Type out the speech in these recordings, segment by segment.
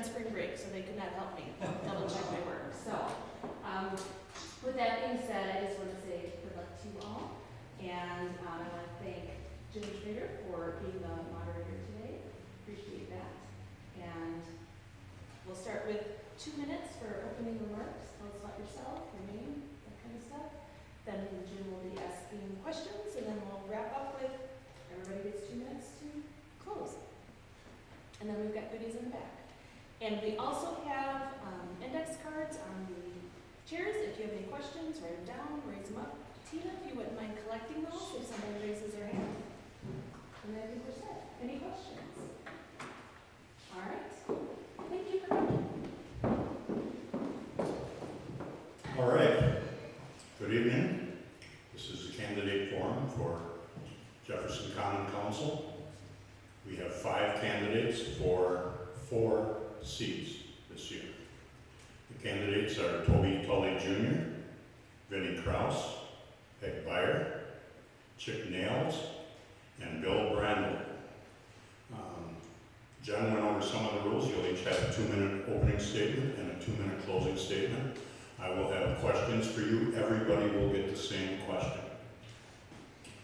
on spring break, so they could not help me double check my work. So, with that being said, I just want to say good luck to you all. And I want to thank Jim Schrader for being the moderator today. Appreciate that. And we'll start with 2 minutes for opening remarks. Tell us about yourself, your name, that kind of stuff. Then Jim will be asking questions, and then we'll wrap up with everybody gets 2 minutes to close. And then we've got goodies in the back. And we also have index cards on the chairs. If you have any questions, write them down, raise them up. Tina, if you wouldn't mind collecting those if somebody raises their hand. And then I think we're set. Any questions? All right. Thank you for coming. All right. Good evening. This is the candidate forum for Jefferson Common Council. We have 5 candidates for 4 seats this year. The candidates are Toby Tully Jr., Vinnie Kraus, Peg Beyer, Chick Nails, and Bill Brandel. Jen went over some of the rules. You'll each have a 2-minute opening statement and a 2-minute closing statement. I will have questions for you. Everybody will get the same question.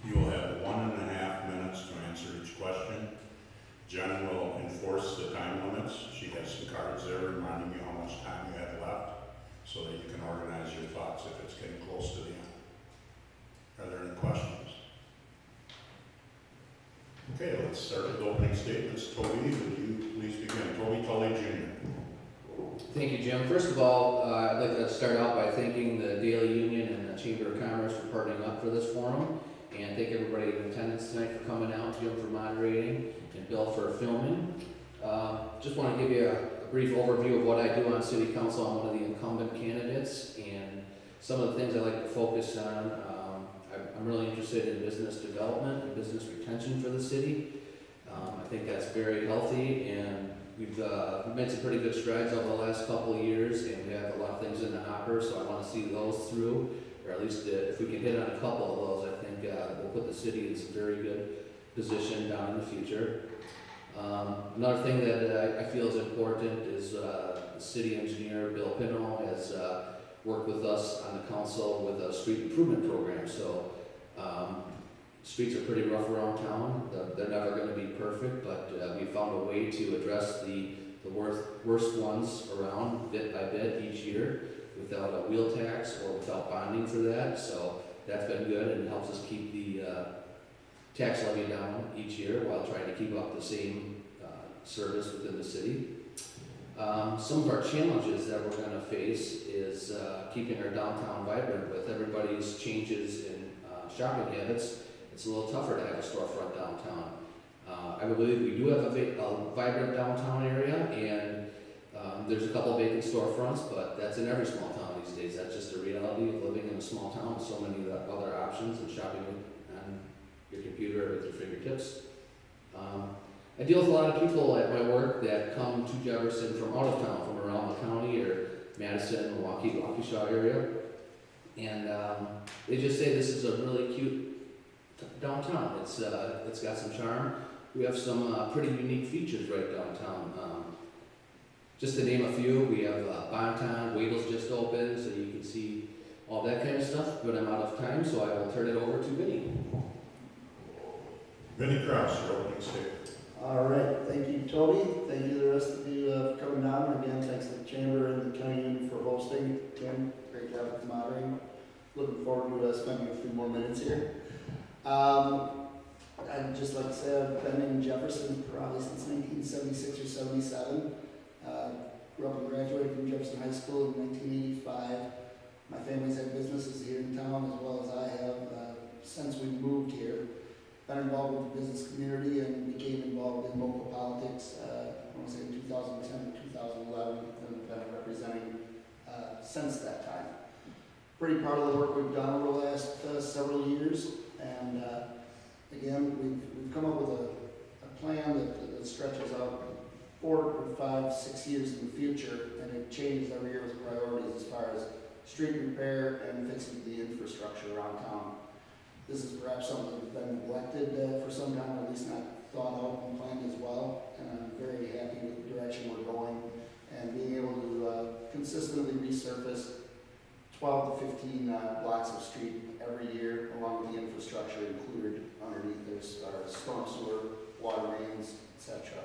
You will have 1.5 minutes to answer each question. Jen will enforce the time limits. She has some cards there reminding you how much time you have left so that you can organize your thoughts if it's getting close to the end. Are there any questions? Okay, let's start with opening statements. Toby, would you please begin? Toby Tully Jr. Thank you, Jim. First of all, I'd like to start out by thanking the Daily Union and the Chamber of Commerce for partnering up for this forum, and thank everybody in attendance tonight for coming out, Jim for moderating, and Bill for filming. Just want to give you a brief overview of what I do on City Council. I'm one of the incumbent candidates, and some of the things I like to focus on. I'm really interested in business development and business retention for the city. I think that's very healthy, and we've made some pretty good strides over the last couple of years, and we have a lot of things in the hopper, so I want to see those through, or at least if we can hit on a couple of those, I think we'll put the city in some very good position down in the future. Another thing that I feel is important is the city engineer, Bill Pino, has worked with us on the council with a street improvement program. So streets are pretty rough around town. They're never going to be perfect, but we found a way to address the worst ones around bit by bit each year without a wheel tax or without bonding for that. So that's been good and helps us keep the tax levy down each year while trying to keep up the same service within the city. Some of our challenges that we're going to face is keeping our downtown vibrant. With everybody's changes in shopping habits, it's a little tougher to have a storefront downtown. I believe we do have a vibrant downtown area, and there's a couple of vacant storefronts, but that's in every small town these days. That's just a reality of living in a small town with so many other options and shopping on your computer with your fingertips. I deal with a lot of people at my work that come to Jefferson from out of town, from around the county or Madison, Milwaukee, Waukesha area. And they just say this is a really cute downtown. It's got some charm. We have some pretty unique features right downtown. Just to name a few, we have Bonton, Wadel's just opened, so you can see all that kind of stuff. But I'm out of time, so I will turn it over to Vinnie. Vinnie Kraus, your opening statement. All right, thank you, Toby. Thank you, the rest of you, for coming down. And again, thanks to the Chamber and the County Union for hosting. Tim, great job with moderating. Looking forward to spending a few more minutes here. I'd just like to say I've been in Jefferson probably since 1976 or 77. Grew up and graduated from Jefferson High School in 1985. My family's had businesses here in town as well as I have since we moved here. Been involved with the business community and became involved in local politics, I want to say in 2010 to 2011, and been representing since that time. Pretty proud of the work we've done over the last several years, and again, we've come up with a plan that stretches out 4 or 5, 6 years in the future, and it changes every year with priorities as far as street repair and fixing the infrastructure around town. This is perhaps something that's been neglected for some time, or at least not thought out and planned as well, and I'm very happy with the direction we're going. street every year, along with the infrastructure included underneath. There's our storm sewer, water mains, etc.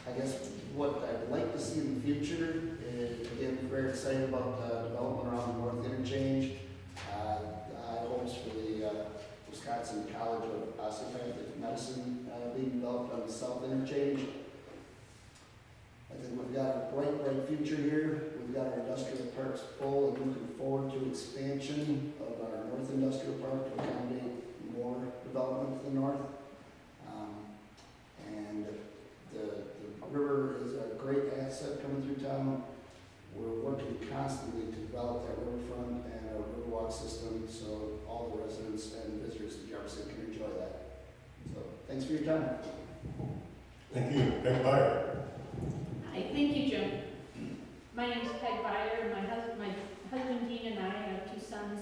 I guess what I'd like to see in the future is, again, very excited about the development around the North Interchange. I hopes for the Wisconsin College of Osteopathic Medicine being developed on the South Interchange. I think we've got a bright future here. We've got our industrial parks full and looking forward to expansion of our North Industrial Park to accommodate more development to the north. And the river is a great asset coming through town. We're working constantly to develop that riverfront and our riverwalk system so all the residents and visitors of Jefferson can enjoy that. So thanks for your time. Thank you. Peg Byer. Hi, thank you, Jim. My name is Peg Byer. My husband Dean and I have two sons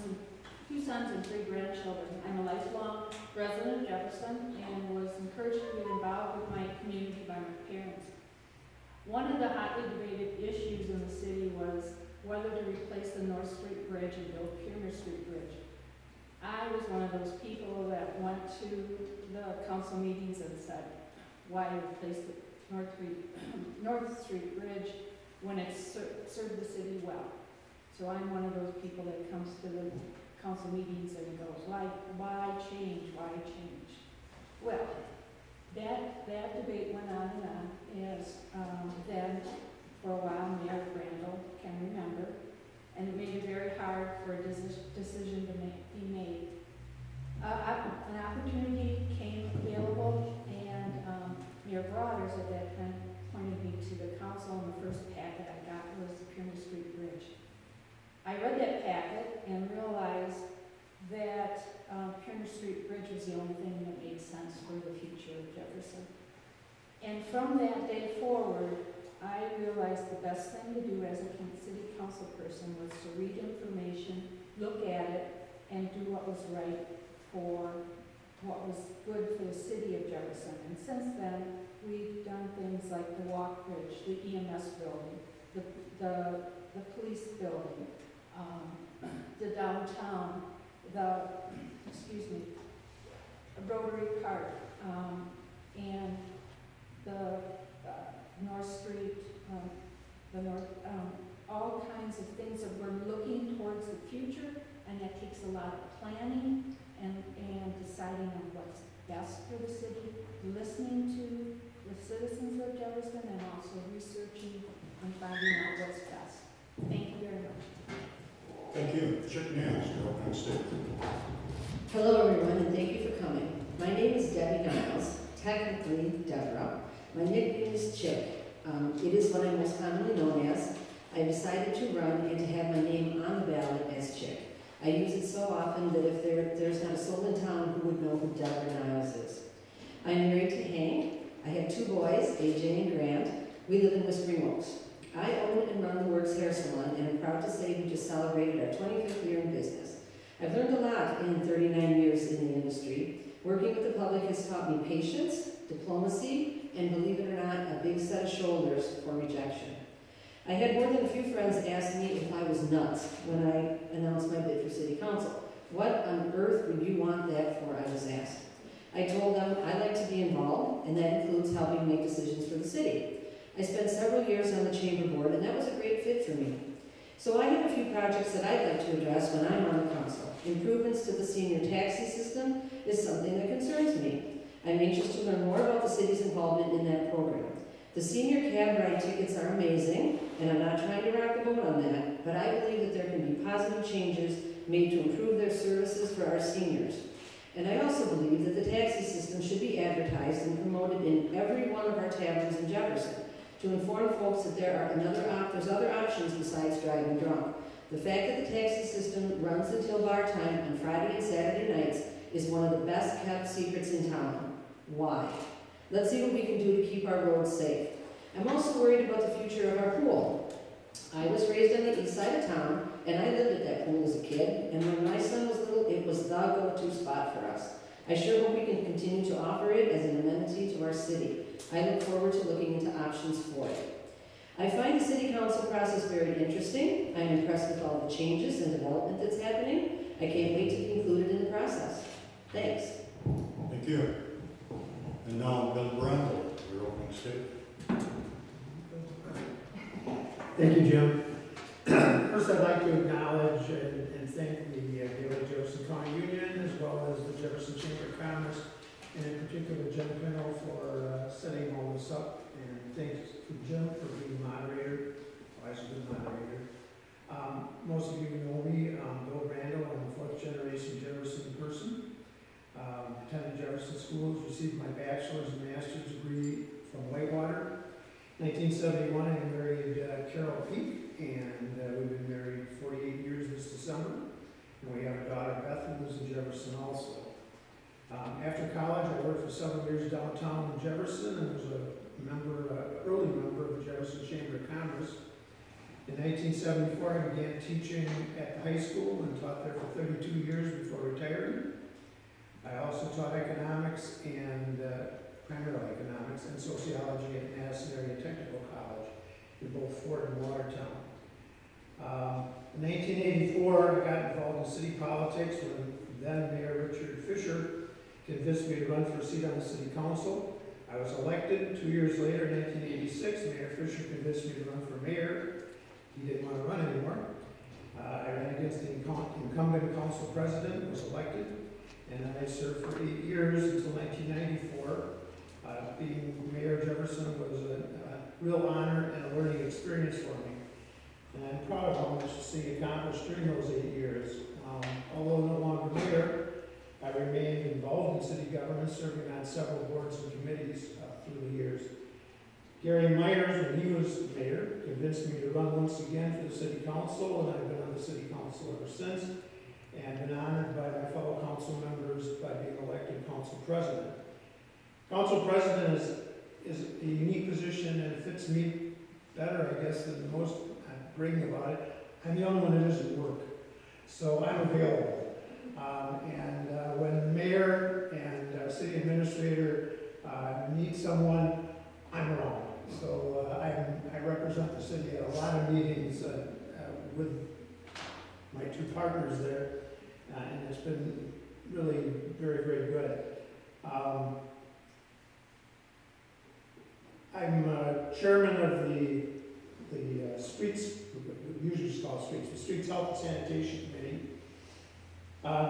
and 3 grandchildren. I'm a lifelong resident of Jefferson and was encouraged to get involved with my community by my parents. One of the hotly debated issues in the city was whether to replace the North Street Bridge and build Piermer Street Bridge. I was one of those people that went to the council meetings and said, why replace the North Street Bridge when it served the city well? So I'm one of those people that comes to the council meetings and goes, why change? Well, that debate went on and on as then for a while Mayor Randall can remember, and it made it very hard for a decision to be made. An opportunity came available, and Mayor Broaders at that time pointed me to the council, and the first packet I got was the Piermer Street Bridge. I read that packet and realized that Piermer Street Bridge was the only thing that made sense for the future of Jefferson. And from that day forward, I realized the best thing to do as a city council person was to read information, look at it, and do what was right for what was good for the city of Jefferson. And since then, we've done things like the walk bridge, the EMS building, the police building, the downtown, the Rotary Park, and the North Street, all kinds of things that we're looking towards the future, and that takes a lot of planning and deciding on what's best for the city, listening to the citizens of Jefferson, and also researching and finding out what's best. Thank you very much. Thank you. Chick Nance, your opening statement. Hello everyone, and thank you for coming. My name is Debbie Niles, technically Deborah. My nickname is Chick. It is what I'm most commonly known as. I decided to run and to have my name on the ballot as Chick. I use it so often that if there's not a soul in town who would know who Deborah Niles is. I'm married to Hank. I have 2 boys, AJ and Grant. We live in Whispering Oaks. I own and run the Works Hair Salon, and I'm proud to say we just celebrated our 25th year in business. I've learned a lot in 39 years in the industry. Working with the public has taught me patience, diplomacy, and believe it or not, a big set of shoulders for rejection. I had more than a few friends ask me if I was nuts when I announced my bid for city council. What on earth would you want that for, I was asked. I told them I like to be involved, and that includes helping make decisions for the city. I spent several years on the chamber board, and that was a great fit for me. So I have a few projects that I'd like to address when I'm on the council. Improvements to the senior taxi system is something that concerns me. I'm anxious to learn more about the city's involvement in that program. The senior cab ride tickets are amazing, and I'm not trying to rock the boat on that, but I believe that there can be positive changes made to improve their services for our seniors. And I also believe that the taxi system should be advertised and promoted in every one of our taverns in Jefferson, to inform folks that there's other options besides driving drunk. The fact that the taxi system runs until bar time on Friday and Saturday nights is one of the best kept secrets in town. Why? Let's see what we can do to keep our roads safe. I'm also worried about the future of our pool. I was raised on the east side of town, and I lived at that pool as a kid, and when my son was little, it was the go-to spot for us. I sure hope we can continue to offer it as an amenity to our city. I look forward to looking into options for it. I find the city council process very interesting. I'm impressed with all the changes and development that's happening. I can't wait to be included in the process. Thanks. Thank you. And now Bill Brundle, your opening statement. Thank you, Jim. First, I'd like to acknowledge and thank the Daily Jefferson County Union, as well as the Jefferson Chamber of Commerce, and in particular Jim Pino for setting all this up. And thanks to Jim for being moderator, always a good moderator. Most of you know me, Bill Randall. I'm a fourth generation Jefferson person. Attended Jefferson schools, received my bachelor's and master's degree from Whitewater. 1971, I married Carol Peak, and we've been married 48 years this December. And we have a daughter, Beth, who lives in Jefferson also. After college, I worked for several years downtown in Jefferson and was early member of the Jefferson Chamber of Commerce. In 1974, I began teaching at the high school and taught there for 32 years before retiring. I also taught economics and primarily economics and sociology at Madison Area Technical College in both Fort and Watertown. In 1984, I got involved in city politics when then Mayor Richard Fisher convinced me to run for a seat on the city council. I was elected. 2 years later, in 1986, Mayor Fisher convinced me to run for mayor. He didn't want to run anymore. I ran against the incumbent council president, was elected, and then I served for 8 years until 1994. Being Mayor of Jefferson was a real honor and a learning experience for me. And I'm proud of how much the city accomplished during those 8 years. Although no longer mayor, I remained involved in city government, serving on several boards and committees through the years. Gary Myers, when he was mayor, convinced me to run once again for the city council, and I've been on the city council ever since, and been honored by my fellow council members by being elected council president. Council president is a unique position, and it fits me better, I guess, than most. I'm bragging about it. I'm the only one that doesn't work, so I'm available. When mayor and city administrator need someone, I'm around. So I represent the city at a lot of meetings with my two partners there, and it's been really very, very good. I'm chairman of the streets, we usually call streets, the Streets Health and Sanitation Committee.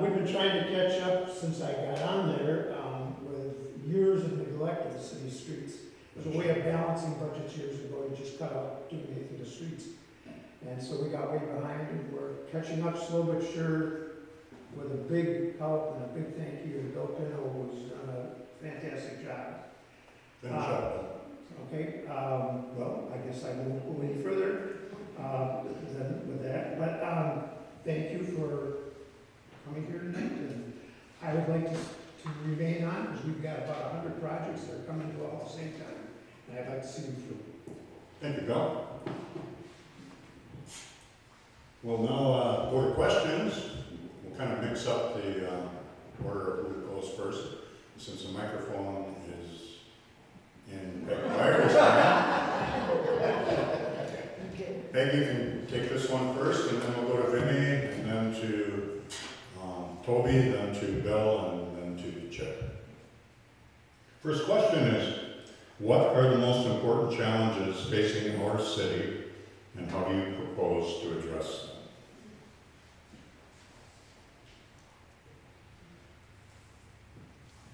We've been trying to catch up since I got on there with years of neglect of the city streets. There's a way of balancing budgets years ago to just cut out doing anything to streets. And so we got way behind, and we're catching up slow but sure with a big help and a big thank you to Bill Pino, who's done a fantastic job. Finish up. Okay, well, I guess I won't go any further than with that, but thank you for coming here tonight, and I would like to remain on, because we've got about 100 projects that are coming to all at the same time, and I'd like to see them through. Thank you, Bill. We'll now go to questions. We'll kind of mix up the order of who goes first, since the microphone is in wireless. Peggy, you can take this one first, and then we'll go to Vinny, and then to Toby, then to Bill, and then to Chip. First question is, what are the most important challenges facing our city, and how do you propose to address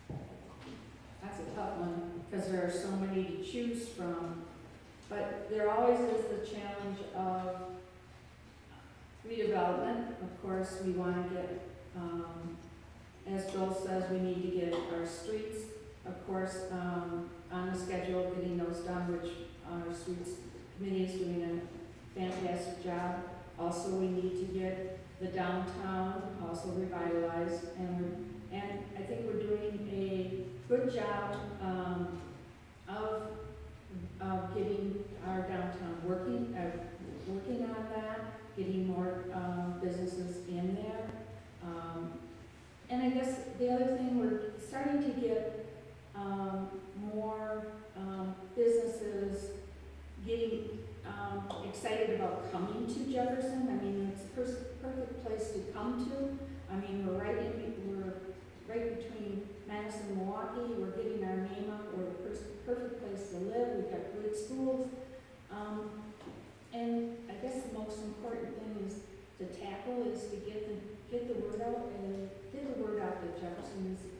them? That's a tough one, because there are so many to choose from. But there always is the challenge of redevelopment. Of course, we want to get, as Bill says, we need to get our streets, of course, on the schedule, getting those done, which our streets committee is doing a fantastic job. Also, we need to get the downtown also revitalized, and I think we're doing a good job of getting our downtown working on that, getting more businesses in there. And I guess the other thing, we're starting to get more businesses getting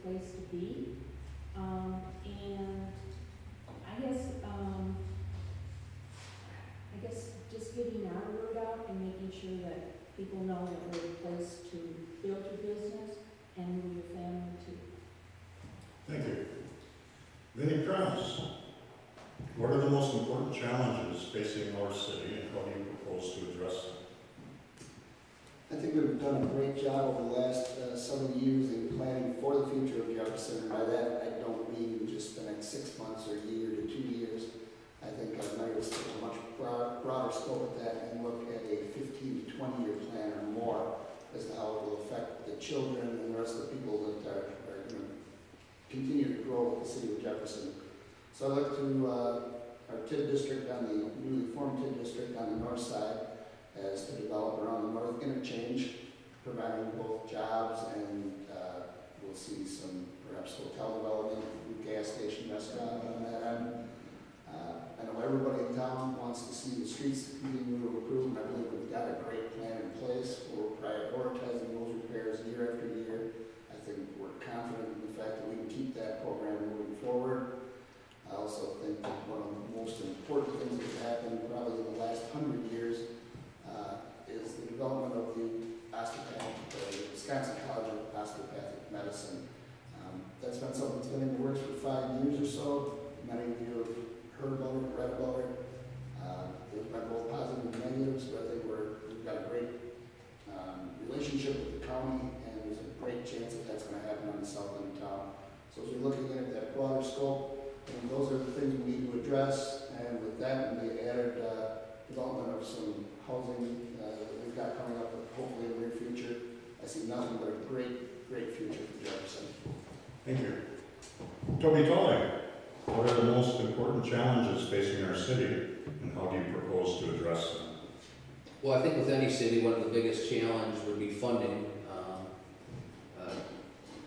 place to be. And I guess just getting our word out and making sure that people know that we're a place to build your business and move your family to. Thank you. Vinnie Krause, what are the most important challenges facing our city and how do you propose to address them? I think we've done a great job over the last several years in planning for the future of Jefferson. And by that, I don't mean just the next 6 months or a year to 2 years. I think many of us take a much broader scope at that and look at a 15 to 20 year plan or more as to how it will affect the children and the rest of the people that are going to continue to grow with the city of Jefferson. So I look to our TID district on the newly formed TID district on the north side as to develop around the north interchange, providing both jobs and we'll see some perhaps hotel development, gas station, restaurant on that end. I know everybody in town wants to see the streets continue to improve, and I believe we've got a great plan in place. We're prioritizing those repairs year after year. I think we're confident in the fact that we can keep that program moving forward. I also think that one of the most important things that's happened probably in the last 100 years is the development of the Wisconsin College of Osteopathic Medicine. That's been something that's been in the works for 5 years or so. Many of you have heard about it, read about it. There's been both positive and negatives, but I think we've got a great relationship with the county, and there's a great chance that that's going to happen on the south end of town. So as we're looking at that broader scope, I mean, those are the things we need to address, and with that, and the added development of some housing that we've got coming up, hopefully in the near future, I see nothing but a great, great future for Jefferson. Thank you. Toby Tolley, what are the most important challenges facing our city and how do you propose to address them? Well, I think with any city, one of the biggest challenges would be funding.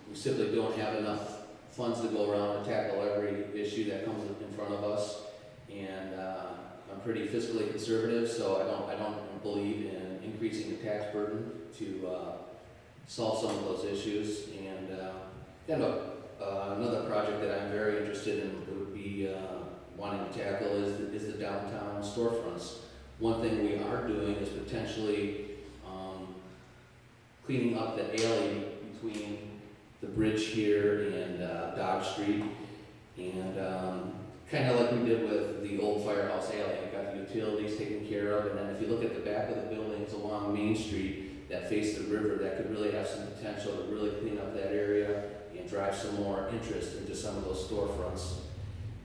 We simply don't have enough funds to go around and tackle every issue that comes in front of us. And I'm pretty fiscally conservative, so I don't believe in increasing the tax burden to solve some of those issues. And another project that I'm very interested in would be wanting to tackle is the downtown storefronts. One thing we are doing is potentially cleaning up the alley between the bridge here and Dodge Street, and kind of like we did with the old Firehouse Alley. We got the utilities taken care of, and then if you look at the back of the buildings along Main Street that face the river, that could really have some potential to really clean up that area and drive some more interest into some of those storefronts.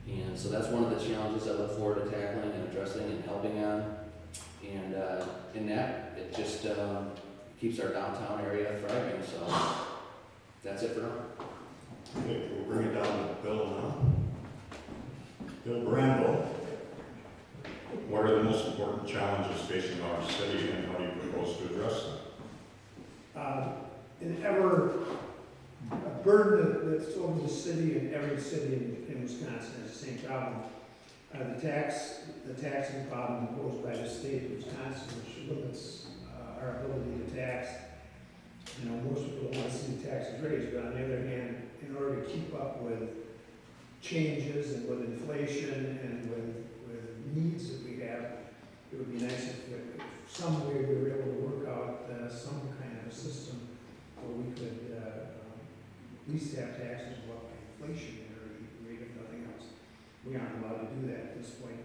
And so that's one of the challenges I look forward to tackling and addressing and helping on. And in that, it just keeps our downtown area thriving. So that's it for now. Okay, we'll bring it down to Bill now. Bill Brandel, what are the most important challenges facing our city and how do you propose to address them? A burden that's over the city, and every city in Wisconsin has the same problem. The taxing problem imposed by the state of Wisconsin, which limits our ability to tax. You know, most people don't want to see the taxes raised, but on the other hand, in order to keep up with changes and with inflation and with needs that we have, it would be nice if some way we were able to work out some kind of a system where we could at least have taxes go up by inflationary rate, if nothing else. We aren't allowed to do that at this point.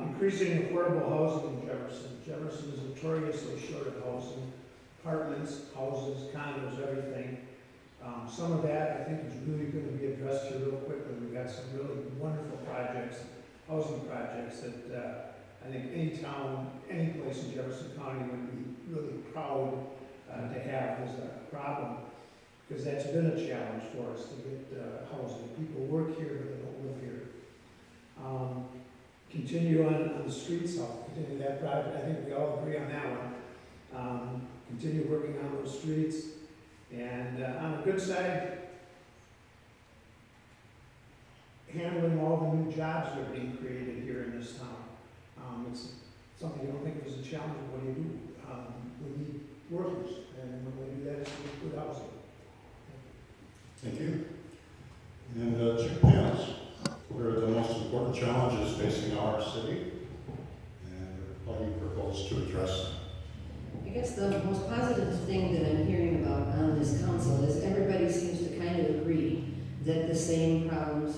Increasing affordable housing in Jefferson. Jefferson is notoriously short of housing, apartments, houses, condos, everything. Some of that I think is really going to be addressed here real quickly. We've got some really wonderful projects, housing projects that I think any town, any place in Jefferson County would be really proud to have as a problem, because that's been a challenge for us to get housing. People work here, but they don't live here. Continue on the streets, I'll continue that project. I think we all agree on that one. Continue working on those streets. And on the good side, handling all the new jobs that are being created here in this town. It's something you don't think is a challenge, but what do you do? We need workers, and when we do that, it's good housing. Thank you. And Chief Pants, what are the most important challenges facing our city? And how do you propose to address them? I guess the most positive thing that I'm hearing about on this council is everybody seems to kind of agree that the same problems,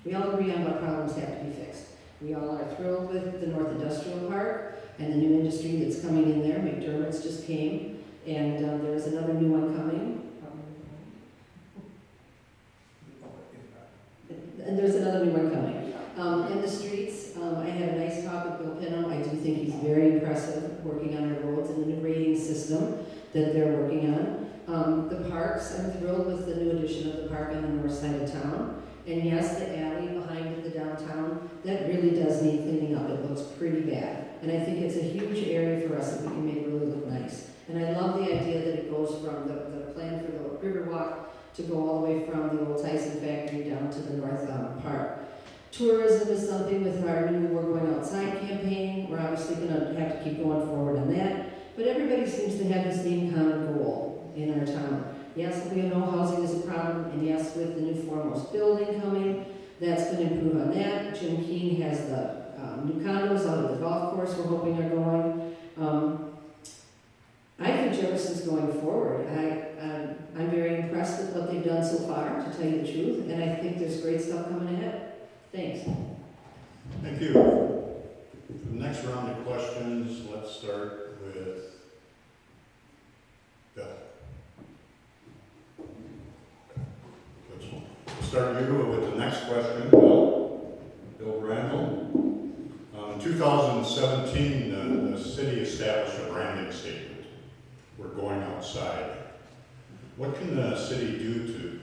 we all agree on what problems have to be fixed. We all are thrilled with the North Industrial Park and the new industry that's coming in there. McDermott's just came, and there's another new one coming. And there's another new one coming. In the streets, I had a nice talk with Bill Pinno. I do think he's very impressive working on our roads and the new rating system that they're working on. The parks, I'm thrilled with the new addition of the park on the north side of town. And yes, the alley behind it, the downtown, that really does need cleaning up. It looks pretty bad. And I think it's a huge area for us that we can make really look nice. And I love the idea that it goes from the plan for the Riverwalk to go all the way from the old Tyson factory down to the North Park. Tourism is something with our new We're Going Outside campaign. We're obviously going to have to keep going forward on that. But everybody seems to have the same common goal in our town. Yes, we know housing is a problem, and yes, with the new Foremost building coming, that's going to improve on that. Jim Keene has the new condos out at the golf course we're hoping are going. I think Jefferson's going forward. I'm very impressed with what they've done so far, to tell you the truth, and I think there's great stuff coming ahead. Thanks. Thank you. For the next round of questions, let's start with Bill. Let's start you with the next question, Bill. Bill Randall. In 2017, the city established a branding statement. We're going outside. What can the city do to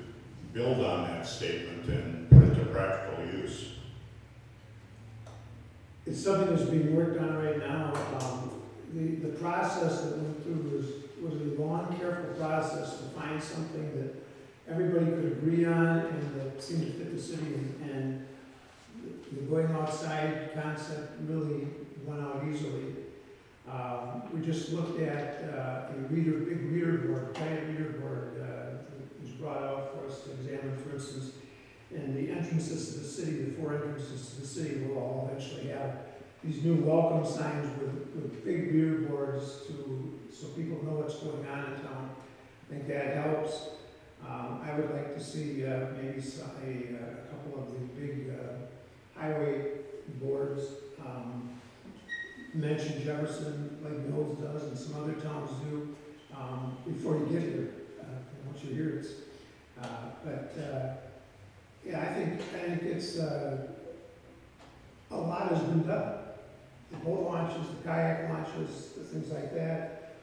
build on that statement and put it to practical use? It's something that's being worked on right now. The process that went through was a long, careful process to find something that everybody could agree on and that seemed to fit the city. And the going outside concept really went out easily. We just looked at a big reader board, giant reader board that was brought out for us to examine, for instance. And the entrances to the city, the 4 entrances to the city, will all eventually have these new welcome signs with big reader boards so people know what's going on in town. I think that helps. I would like to see maybe a couple of the big highway boards mention Jefferson, like Mills does and some other towns do, before you get here. Once you're here, it's, yeah, I think it's, a lot has been done. The boat launches, the kayak launches, the things like that,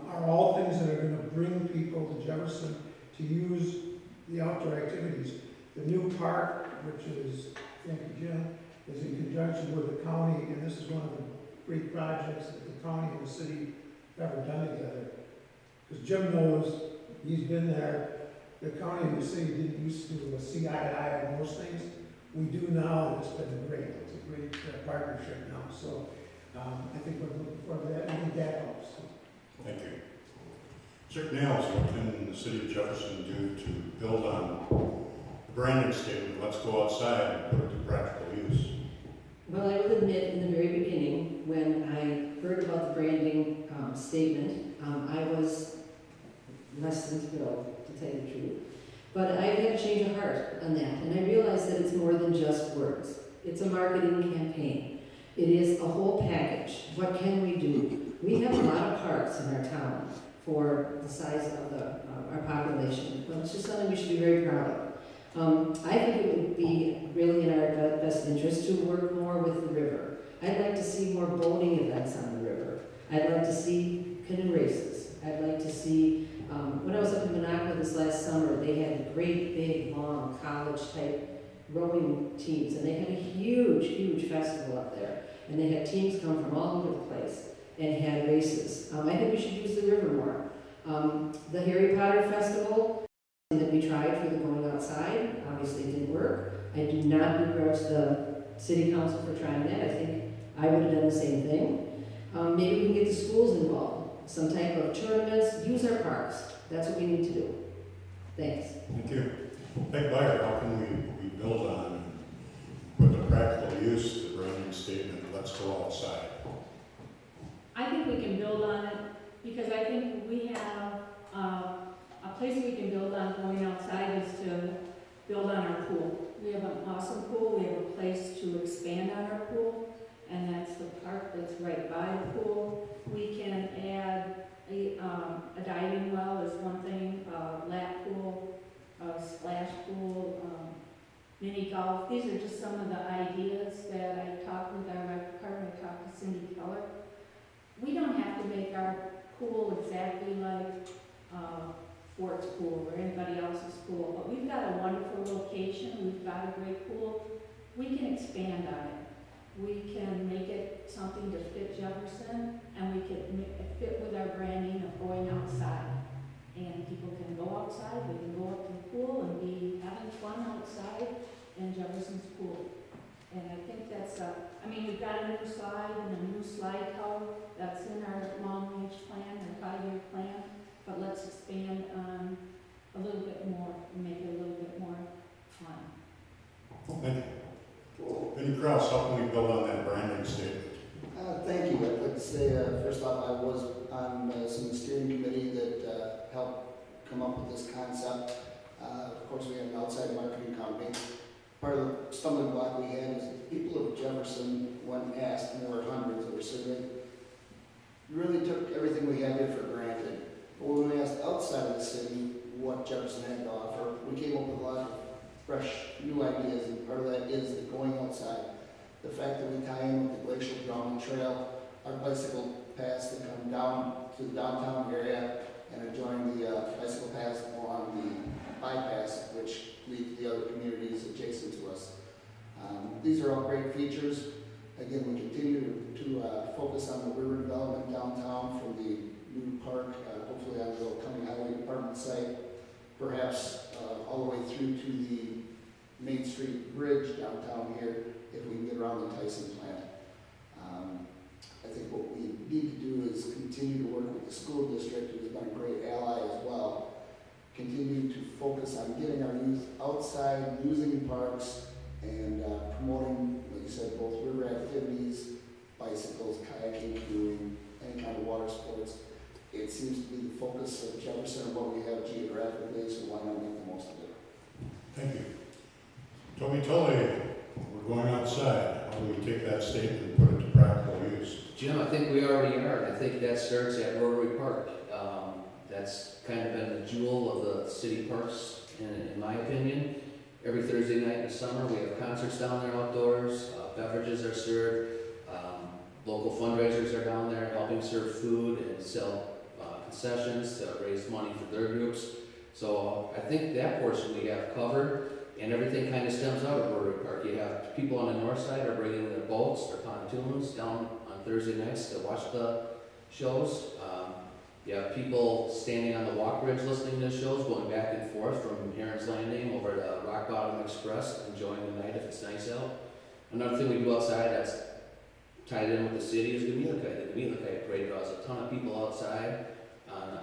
are all things that are gonna bring people to Jefferson to use the outdoor activities. The new park, which is, thank you, Jim, is in conjunction with the county, and this is one of the great projects that the county and the city have ever done together. Because Jim knows, he's been there, the county and the city didn't used to see eye to eye on most things. We do now, and it's been great. It's a great partnership now. So I think we're looking forward to that. I think that helps. Thank you. Sir Nails, what can the city of Jefferson do to build on the branding statement, let's go outside and put it to practical use? Well, I will admit, in the very beginning, when I heard about the branding statement, I was less than thrilled, to tell you the truth. But I had a change of heart on that, and I realized that it's more than just words. It's a marketing campaign. It is a whole package. What can we do? We have a lot of parks in our town for the size of our population. Well, it's just something we should be very proud of. I think it would be really in our best interest to work more with the river. I'd like to see more boating events on the river. I'd like to see canoe races. I'd like to see, when I was up in Monaco this last summer, they had great, big, long, college-type rowing teams, and they had a huge, huge festival up there. And they had teams come from all over the place and had races. I think we should use the river more. The Harry Potter Festival that we tried for the going outside, obviously it didn't work. I do not begrudge the city council for trying that. I think I would have done the same thing. Maybe we can get the schools involved. Some type of tournaments, use our parks. That's what we need to do. Thanks. Thank you. Peg Buyer, how can we build on with the practical use, the branding statement, let's go outside? I think we can build on it, because I think we have, a place we can build on going outside is to build on our pool. We have an awesome pool, we have a place to expand on our pool, and that's the park that's right by the pool. We can add a diving well is one thing, a lap pool, a splash pool, mini golf. These are just some of the ideas that I talked with our rec department. I talked to Cindy Keller. We don't have to make our pool exactly like Fort's pool or anybody else's pool, but we've got a wonderful location, we've got a great pool. We can expand on it. We can make it something to fit Jefferson, and we can make it fit with our branding of going outside. And people can go outside, they can go up to the pool and be having fun outside in Jefferson's pool. And I think that's we've got a new slide and a new slide tower that's in our long-range plan, our 5-year plan, but let's expand on a little bit more and make it a little bit more fun. Thank you. Vinnie Krause, how can we build on that branding statement? Thank you. I'd like to say, first off, I was on some steering committee that helped come up with this concept. Of course, we have an outside marketing company. Part of the stumbling block we had is the people of Jefferson, when asked, and there were hundreds that were surveyed, really took everything we had here for granted. But when we asked outside of the city what Jefferson had to offer, we came up with a lot of fresh, new ideas, and part of that is the going outside. The fact that we tie in with the Glacial Drowning Trail, our bicycle paths that come down to the downtown area and adjoin the bicycle paths along the bypass, which lead to the other communities adjacent to us. These are all great features. Again, we continue to focus on the river development downtown from the new park, hopefully on the coming highway department site, perhaps all the way through to the Main Street Bridge downtown here, if we can get around the Tyson plant. I think what we need to do is continue to work with the school district, who's been a great ally as well, continue to focus on getting our youth outside, using parks, and promoting, like you said, both river activities, bicycles, kayaking, canoeing, any kind of water sports. It seems to be the focus of Jefferson and what we have geographically, so why not make the most of it? Thank you. Toby Tully, we're going outside. How do we take that statement and put it to practical use? Jim, I think we already are, and I think that starts at Rotary Park. That's kind of been the jewel of the city parks, in my opinion. Every Thursday night in the summer, we have concerts down there outdoors, beverages are served, local fundraisers are down there helping serve food and sell concessions to raise money for their groups. So I think that portion we have covered, and everything kind of stems out of Rotary Park. You have people on the north side are bringing their boats, their pontoons down on Thursday nights to watch the shows. You have people standing on the walk bridge listening to shows, going back and forth from Heron's Landing over to Rock Bottom Express, enjoying the night if it's nice out. Another thing we do outside that's tied in with the city is the Gamilakai. The Gamilakai parade draws a ton of people outside,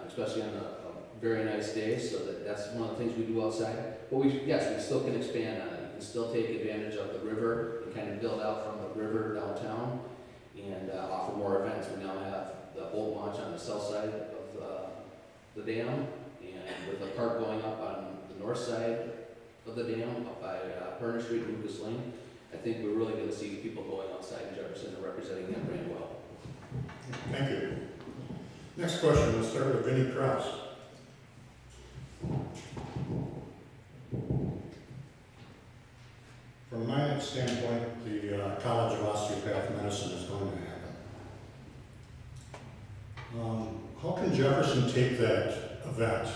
especially on a very nice day, so that's one of the things we do outside. But yes, we still can expand on it. We can still take advantage of the river and kind of build out from the river downtown and offer more events. We now have the boat launch on the south side of the dam, and with the park going up on the north side of the dam, up by Perner Street and Lucas Lane. I think we're really going to see people going outside in Jefferson and representing that brand well. Thank you. Next question, we'll start with Vinnie Krause. From my standpoint, the College of Osteopath Medicine is going to happen. How can Jefferson take that event,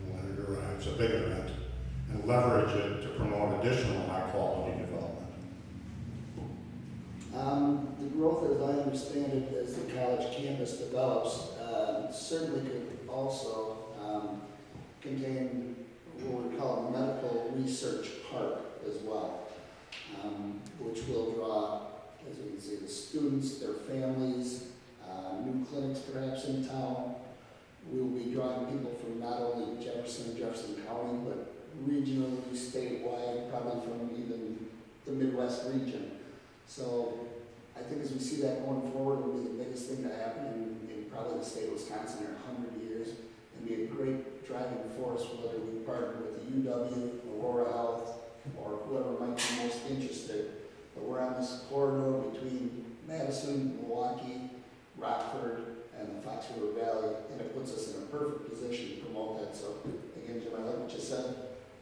when it arrives, a big event, and leverage it to promote additional high-quality development? The growth, as I understand it, as the college campus develops, certainly could also contain what we call a medical research park as well, which will draw, as we can see, the students, their families, new clinics perhaps in town. We will be drawing people from not only Jefferson Jefferson or Jefferson County, but regionally, statewide, probably from even the Midwest region. So I think as we see that going forward, it'll be the biggest thing to happen in probably the state of Wisconsin in 100 years, and be a great driving force, whether we partner with the UW, Aurora Health, or whoever might be most interested. But we're on this corridor between Madison, Milwaukee, Rockford, and the Fox River Valley, and it puts us in a perfect position to promote that. So again, Jim, I like what you said.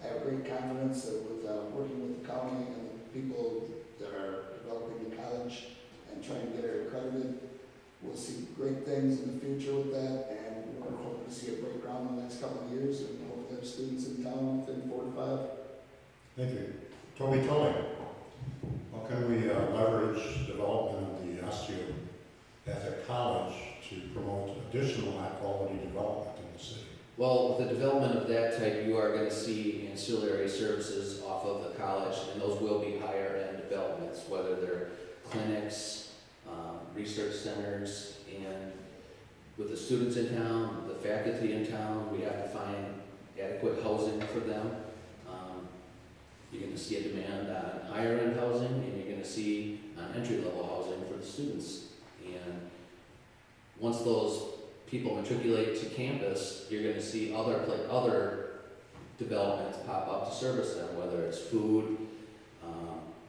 I have great confidence that with working with the county and the people that are developing the college and trying to get it accredited, we'll see great things in the future with that, and we're hoping to see it break ground in the next couple of years, and hopefully have students in town within 4 to 5. Thank you. Toby Tully, how can we leverage development of the osteopathic college to promote additional high-quality development in the city? Well, with the development of that type, you are going to see ancillary services off of the college, and those will be higher-end developments, whether they're clinics, research centers, and with the students in town, the faculty in town, we have to find adequate housing for them. You're going to see a demand on higher-end housing, and you're going to see entry-level housing for the students. And once those people matriculate to campus, you're going to see other developments pop up to service them, whether it's food,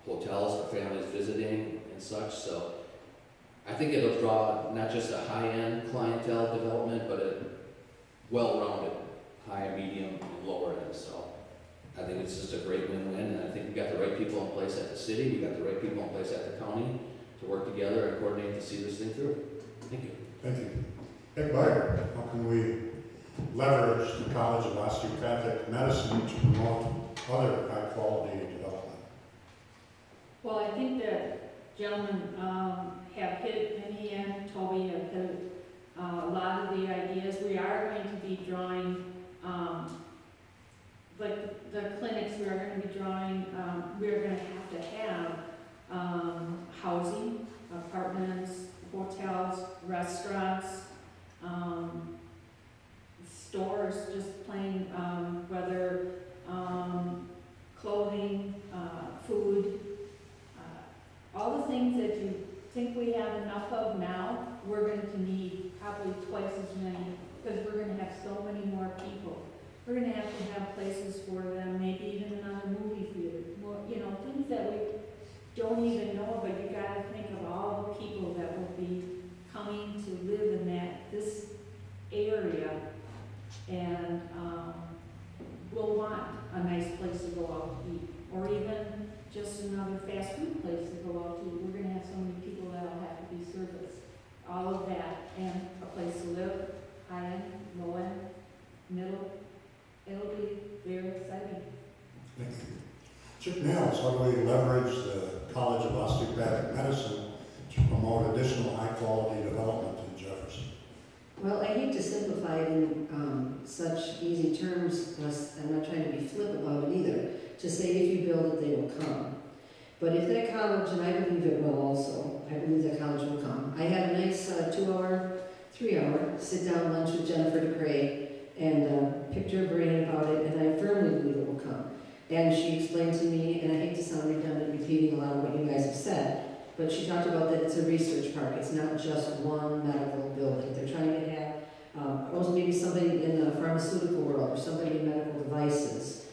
hotels for families visiting and such. So I think it'll draw not just a high-end clientele development, but a well-rounded high, medium, and lower end. So I think it's just a great win-win, and I think we've got the right people in place at the city, we've got the right people in place at the county to work together and coordinate to see this thing through. Thank you. Thank you. Hey, Byron, how can we leverage the College of Osteopathic Medicine to promote other high-quality development? Well, I think that gentlemen have hit, and he and Toby have hit a lot of the ideas. We are going to be drawing, like the clinics, we are going to be drawing, we are going to have housing, apartments, hotels, restaurants, stores, just plain, whether clothing, food, all the things that you think we have enough of now, we're going to need probably twice as many, because we're going to have so many more people. We're going to have places for them, maybe even another movie theater, more, things that we don't even know, but you got to think of all the people that will be coming to live in this area, and will want a nice place to go out to eat, or even just another fast food place to go out to. We're going to have so many people that will have to be serviced. All of that, and a place to live, high end, low end, middle. It'll be very exciting. Thank you. Chip Nails, how do we leverage the College of Osteopathic Medicine to promote additional high-quality development in Jefferson? Well, I hate to simplify it in such easy terms, thus I'm not trying to be flip about it either, to say if you build it, they will come. But if that college, and I believe it will also, I believe that college will come. I had a nice 2-hour, 3-hour sit-down lunch with Jennifer DeCray and picked her brain about it, and I firmly believe it will come. And she explained to me, and I hate to sound redundant repeating a lot of what you guys have said, but she talked about that it's a research park. It's not just one medical building. They're trying to have almost maybe somebody in the pharmaceutical world or somebody in medical devices,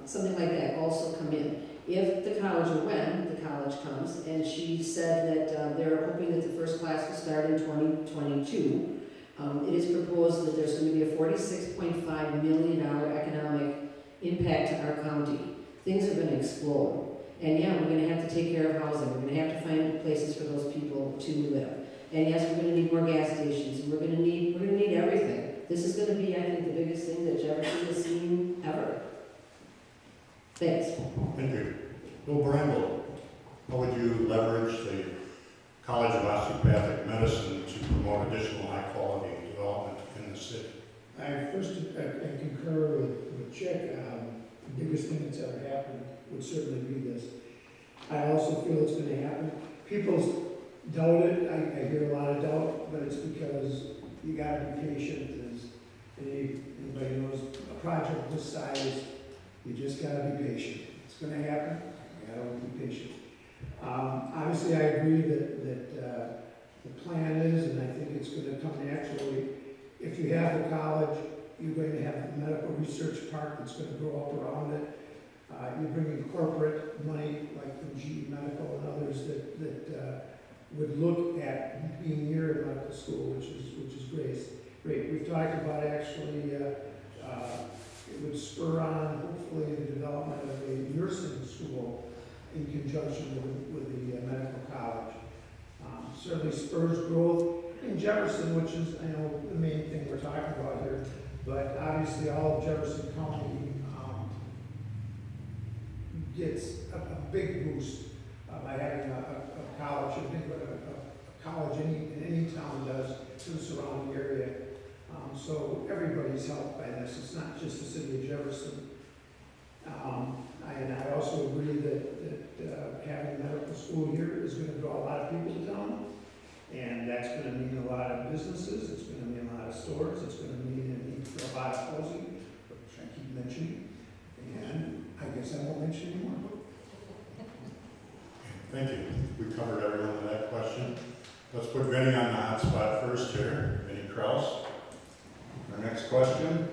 something like that also come in. If the college, or when the college comes, and she said that they're hoping that the first class will start in 2022. It is proposed that there's going to be a $46.5 million economic impact to our county. Things are going to explode. And yeah, we're going to have to take care of housing. We're going to have to find places for those people to live. And yes, we're going to need more gas stations. And we're going to need everything. This is going to be, I think, the biggest thing that Jefferson has seen ever. Thanks. Thank you. Bill Bramble, how would you leverage the College of Osteopathic Medicine to promote additional high-quality development in the city? I concur with Chick. The biggest thing that's ever happened would certainly be this. I also feel it's going to happen. People doubt it. I hear a lot of doubt, but it's because you got to be patient. As anybody knows, project this size, you just gotta be patient. It's gonna happen, you gotta be patient. Obviously, I agree that the plan is, and I think it's gonna come naturally, if you have the college, you're going to have the medical research park that's gonna grow up around it. You're bringing corporate money, like from GE Medical and others that would look at being near a medical school, which is great. We've talked about actually, it would spur on, hopefully, the development of a nursing school in conjunction with the medical college. Certainly spurs growth in Jefferson, which is, I know, the main thing we're talking about here, but obviously all of Jefferson County gets a big boost by having a college. I think what a college in any town does to the surrounding area. So everybody's helped by this. It's not just the city of Jefferson. And I also agree that having a medical school here is going to draw a lot of people to town. And that's going to mean a lot of businesses. It's going to mean a lot of stores. It's going to mean a need for a lot of housing, which I keep mentioning. And I guess I won't mention anymore. Thank you. We covered everyone with that question. Let's put Vinnie on the hot spot first here. Vinnie Kraus. Our next question.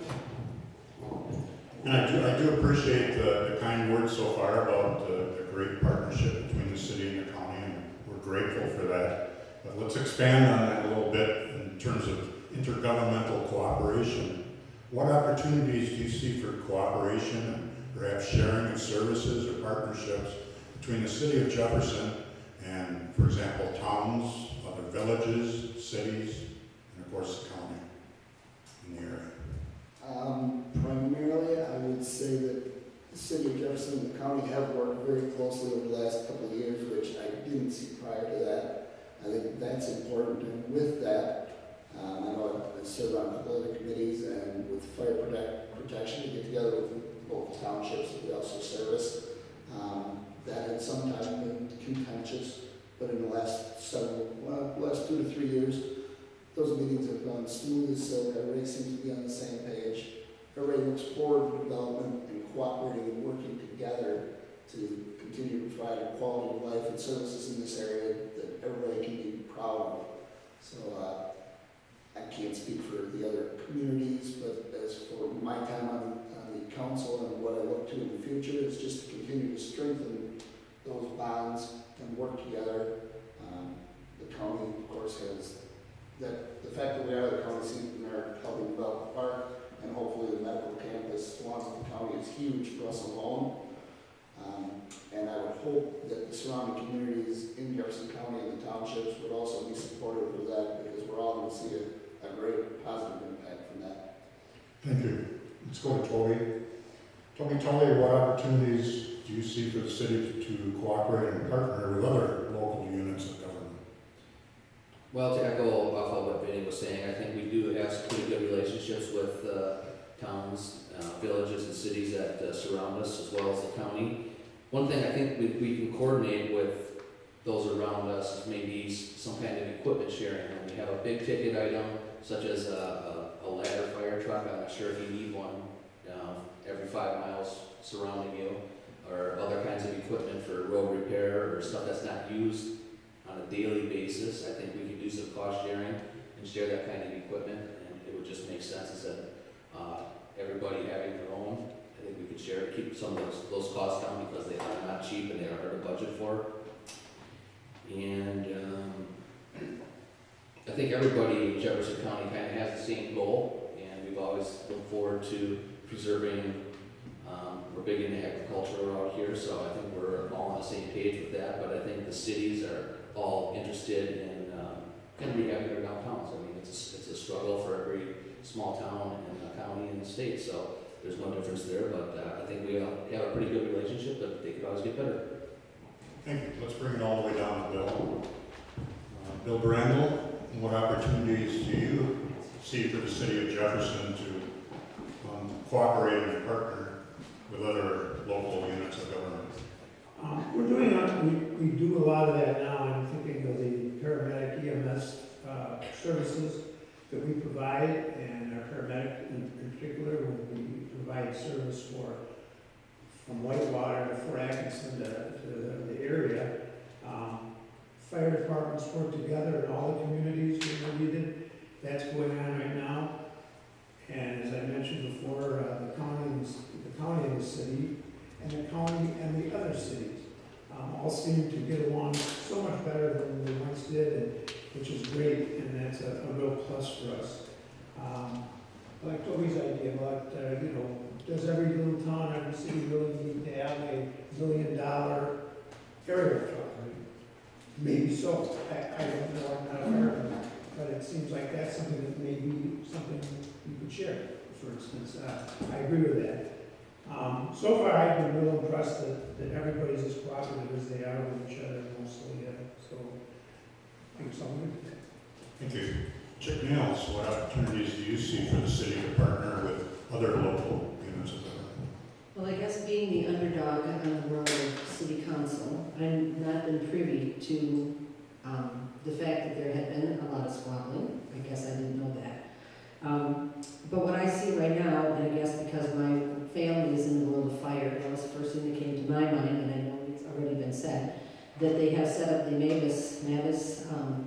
And I do appreciate the kind words so far about the great partnership between the city and the county, and we're grateful for that. But let's expand on that a little bit in terms of intergovernmental cooperation. What opportunities do you see for cooperation and perhaps sharing of services or partnerships between the city of Jefferson and, for example, towns, other villages, cities, and of course the county in the area? Primarily, I would say that the city of Jefferson and the county have worked very closely over the last couple of years, which I didn't see prior to that. I think that's important, and with that, I know I serve on a couple other committees, and with fire protection, we get together with local townships that we also service. That had sometimes been contentious, but in the last 2 to 3 years, those meetings have gone smooth as silk. Everybody seems to be on the same page. Everybody looks forward to development and cooperating and working together to continue to provide a quality of life and services in this area that everybody can be proud of. So I can't speak for the other communities, but as for my time on the council and what I look to in the future, is just to continue to strengthen those bonds and work together. The county, of course, has that the fact that we are the county seat and are helping develop the park and hopefully the medical campus along with the county is huge for us alone. And I would hope that the surrounding communities in Jefferson County and the townships would also be supportive of that, because we're all going to see a great positive impact from that. Thank you. Let's go to Toby. Toby, what opportunities do you see for the city to cooperate and partner with other local units of government? Well, to echo off of what Vinnie was saying, I think we do have some pretty good relationships with towns, villages, and cities that surround us, as well as the county. One thing I think we can coordinate with those around us is maybe some kind of equipment sharing. When we have a big ticket item, such as a ladder fire truck, I'm not sure if you need one every 5 miles surrounding you, or other kinds of equipment for road repair or stuff that's not used on a daily basis. I think we could do some cost sharing and share that kind of equipment, and it would just make sense instead of everybody having their own. I think we could share, keep some of those costs down, because they are not cheap and they are hard to budget for. And I think everybody in Jefferson County kind of has the same goal, and we've always looked forward to preserving. We're big into agriculture around here, so I think we're all on the same page with that. But I think the cities are all interested in kind of rehabbing their downtowns. I mean, it's a struggle for every small town in the county and the state, so there's no difference there. But I think we have a pretty good relationship, but they could always get better. Thank you. Let's bring it all the way down to Bill. Bill Brandel, what opportunities do you see for the city of Jefferson to cooperate and partner with other local units of government? We're doing we do a lot of that now. I'm thinking of the paramedic EMS services. that we provide, and our paramedic in particular, when we provide service from Whitewater to Fort Atkinson to the area. Fire departments work together in all the communities where they're needed. That's going on right now. And as I mentioned before, the county and the city, and the county and the other cities all seem to get along so much better than they once did, which is great, and that's a real plus for us. I like Toby's idea about, does every little town, every city really need to have $1 million aerial truck? Maybe so. I don't know, I'm not a fireman, but it seems like that's something that may be something you could share, for instance. I agree with that. So far, I've been real impressed that everybody's as cooperative as they are with each other mostly, so I think something good. Thank you. Chick Nails, what opportunities do you see for the city to partner with other local units of government? Well, I guess being the underdog on the role of city council, I've not been privy to the fact that there had been a lot of squabbling. I guess I didn't know that. But what I see right now, and I guess because my family is in the world of fire, that was the first thing that came to my mind, and I know it's already been said, that they have set up the Mavis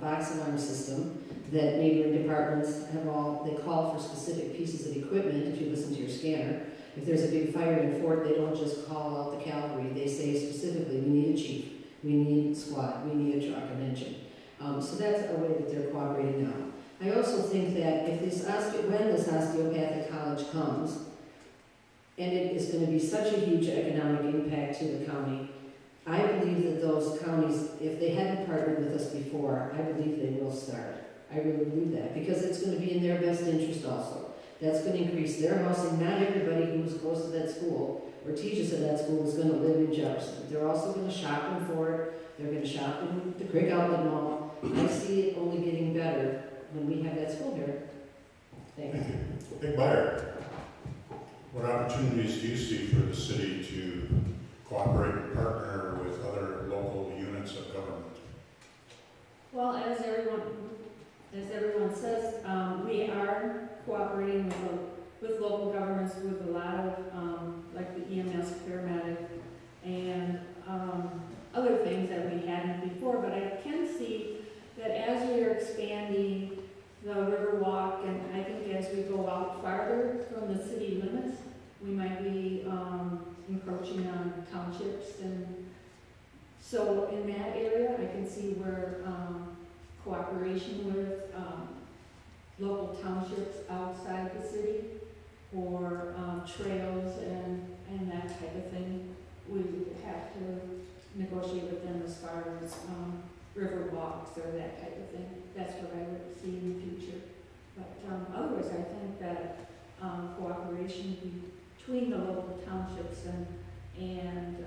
box alarm system that neighboring departments have they call for specific pieces of equipment. If you listen to your scanner, if there's a big fire in Fort, they don't just call out the cavalry. They say specifically, we need a chief, we need a squad, we need a truck, an engine. So that's a way that they're cooperating now. I also think that if when this osteopathic college comes, and it is going to be such a huge economic impact to the county, I believe that those counties, if they hadn't partnered with us before, I believe they will start. I really believe that, because it's going to be in their best interest also. That's going to increase their housing. Not everybody who's close to that school or teaches at that school is going to live in Jefferson. They're also going to shop in Fort. They're going to shop in the Creek Outlet Mall. I see it only getting better when we have that school here. Thanks. Thank you. Big Buyer, what opportunities do you see for the city to cooperate and partner with other local units of government? Well, as everyone says, we are cooperating with local governments with a lot of, like the EMS, paramedic, and other things that we hadn't before. But I can see that as we are expanding the Riverwalk, and I think as we go out farther from the city limits, we might be encroaching on townships. And so in that area, I can see where cooperation with local townships outside the city, or trails and that type of thing. We would have to negotiate with them as far as river walks or that type of thing. That's what I would see in the future. But otherwise, I think that cooperation between the local townships and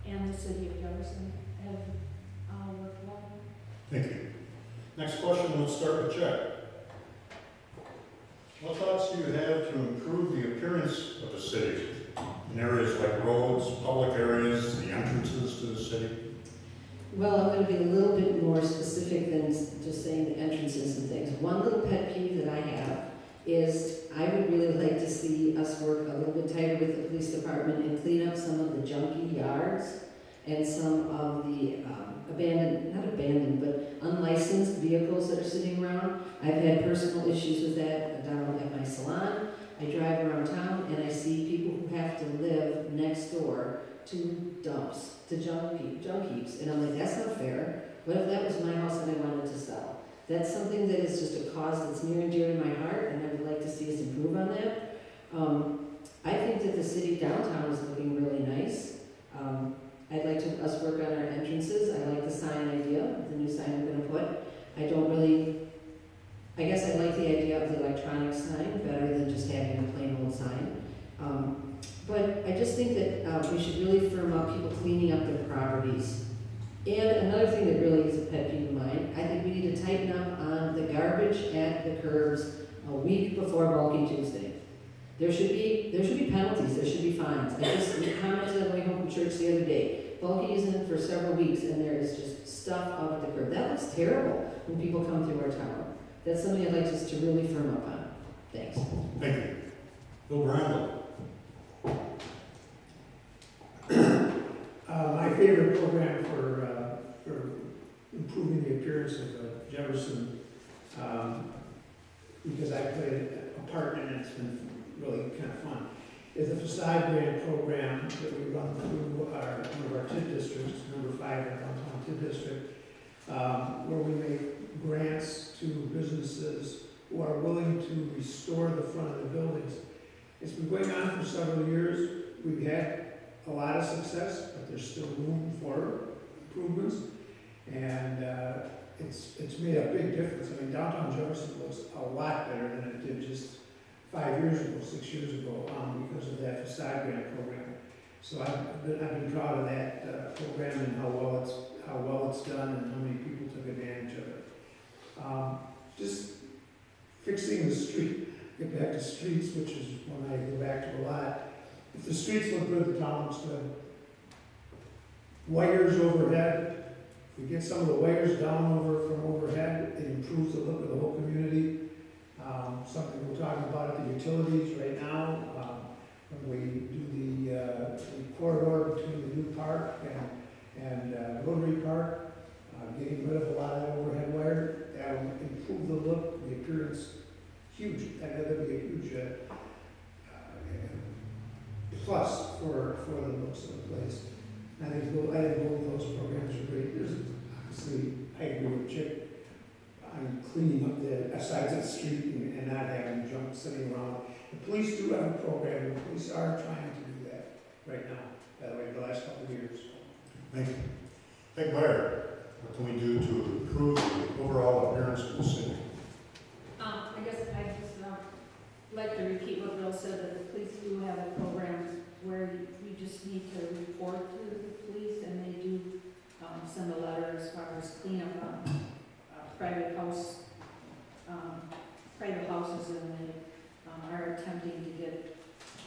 the city of Jefferson have worked well. Thank you. Next question, let's start with Jack. What thoughts do you have to improve the appearance of the city in areas like roads, public areas, the entrances to the city? Well, I'm going to be a little bit more specific than just saying the entrances and things. One little pet peeve that I have is I would really like to see us work a little bit tighter with the police department and clean up some of the junky yards and some of the but unlicensed vehicles that are sitting around. I've had personal issues with that down at my salon. I drive around town and I see people who have to live next door to dumps, to junk heaps. And I'm like, that's not fair. What if that was my house and I wanted to sell? That's something that is just a cause that's near and dear to my heart, and I would like to see us improve on that. I think that the city downtown is looking really nice. I'd like us work on our entrances. I like the sign idea, the new sign we're going to put. I guess I like the idea of the electronic sign better than just having a plain old sign. But I just think that we should really firm up people cleaning up their properties. And another thing that really is a pet peeve of mine, I think we need to tighten up on the garbage at the curbs a week before Bulky Tuesday. There should be penalties, there should be fines. I just commented on my way home from church the other day. Bulky isn't for several weeks and there is just stuff out at the curb. That looks terrible when people come through our town. That's something I'd like us to really firm up on. Thanks. Thank you. Bill Brandel. My favorite program for improving the appearance of Jefferson, because I played a part in it, it's been really kind of fun, is the facade grant program that we run through one of our TID districts, number 5 in our downtown TID district, where we make grants to businesses who are willing to restore the front of the buildings. It's been going on for several years. We've had a lot of success, but there's still room for improvements. And it's made a big difference. I mean, downtown Jefferson looks a lot better than it did just 5 years ago, 6 years ago, because of that facade grant program. So I've been proud of that program and how well it's done and how many people took advantage of it. Just fixing the street, get back to streets, which is one I go back to a lot. If the streets look good, the town looks good. Wires overhead, if we get some of the wires down from overhead, it improves the look of the whole community. Something we're talking about at the utilities right now, when we do the corridor between the new park and Rotary Park, getting rid of a lot of that overhead wire, that will improve the look, the appearance, huge. That'll be a huge plus for the looks of the place. I think both of those programs are great. There's obviously, I agree with Chip, on cleaning up the sides of the street and not having junk sitting around. The police do have a program. The police are trying to do that right now, by the way, the last couple of years. Thank you. Peg Meyer, what can we do to improve the overall appearance of the city? I guess I just like to repeat what Bill said, that the police do have a program where you just need to report to the police, and they do send a letter as far as cleanup on private houses, and they are attempting to get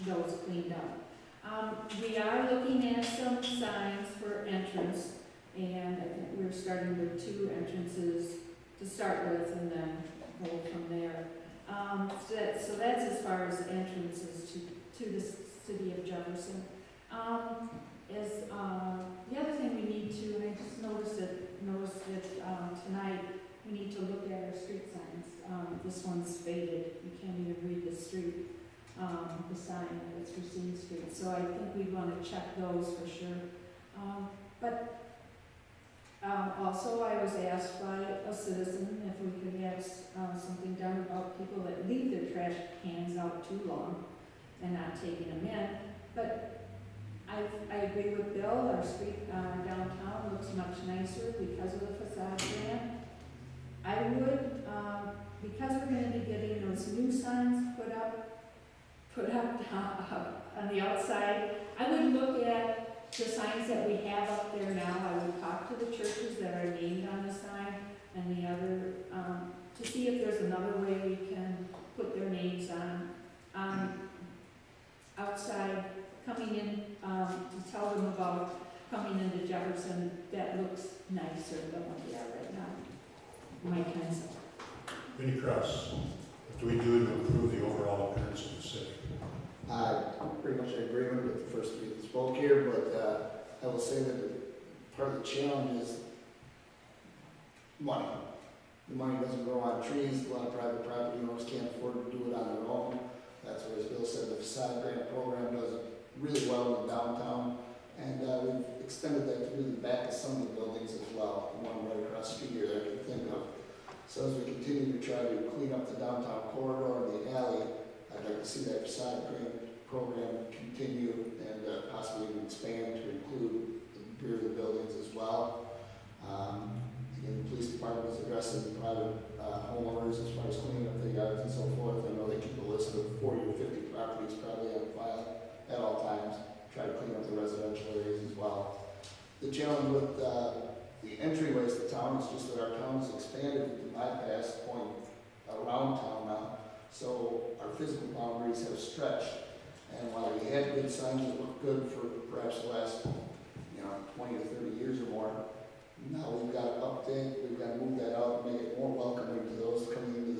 those cleaned up. We are looking at some signs for entrance, and I think we're starting with 2 entrances to start with, and then go from there. So that's as far as entrances to the city of Jefferson. The other thing we need to, and I just noticed it tonight, we need to look at our street signs. This one's faded. You can't even read the street, the sign that it's Racine Street. So I think we want to check those for sure. Also, I was asked by a citizen if we could have something done about people that leave their trash cans out too long and not taking them in. But I agree with Bill. Our street downtown looks much nicer because of the facade grant. I would, because we're going to be getting those new signs put up on the outside, I would look at the signs that we have up there now. I would talk to the churches that are named on the sign and the other, to see if there's another way we can put their names on outside, coming in, to tell them about coming into Jefferson that looks nicer than what they are right now. My counsel. Vinnie Krause, what do we do to improve the overall appearance of the city? Pretty much in agreement with the first 3 that spoke here, but I will say that part of the challenge is money. The money doesn't grow on trees. A lot of private property owners can't afford to do it on their own. That's where, as Bill said, the facade grant program does it really well in downtown, and we've extended that to the back of some of the buildings as well, the one right across the street here that I can think of. So as we continue to try to clean up the downtown corridor and the alley, I'd like to see that facade grant program continue and possibly even expand to include the rear of the buildings as well. Again, the police department is addressing the private homeowners as far as cleaning up their yards and so forth. I know they keep a list of 40 or 50 properties probably on file at all times, try to clean up the residential areas as well. The challenge with the entryways to town is just that our town has expanded with the bypass point around town now, so our physical boundaries have stretched. And while we had good signs that looked good for perhaps the last 20 to 30 years or more, now we've got to update, we've got to move that out and make it more welcoming to those coming into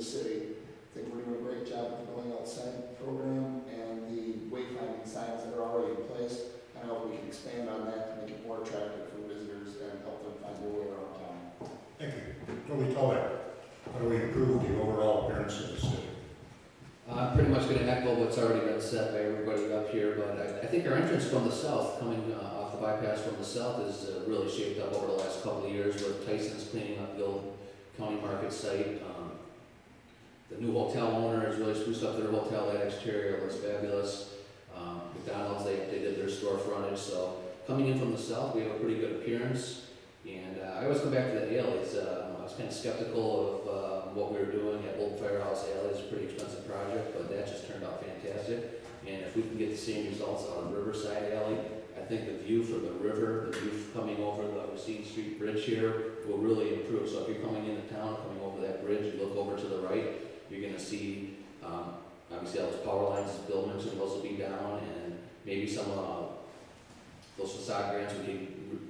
upset by everybody up here, but I think our entrance from the south, coming off the bypass from the south, is really shaped up over the last couple of years with Tyson's cleaning up the old county market site. The new hotel owner has really spruced up their hotel. That exterior looks fabulous. McDonald's, they did their store frontage, so coming in from the south, we have a pretty good appearance. And I always come back to the alleys. I was kind of skeptical of what we were doing at Old Firehouse Alley. It's a pretty expensive project, but that just turned out fantastic. And if we can get the same results out of Riverside Alley, I think the view from the river, the view coming over the Racine Street Bridge here will really improve. So if you're coming into town, coming over that bridge, you look over to the right, you're going to see, obviously all those power lines, as Bill mentioned, those will be down, and maybe some those facade grants, we can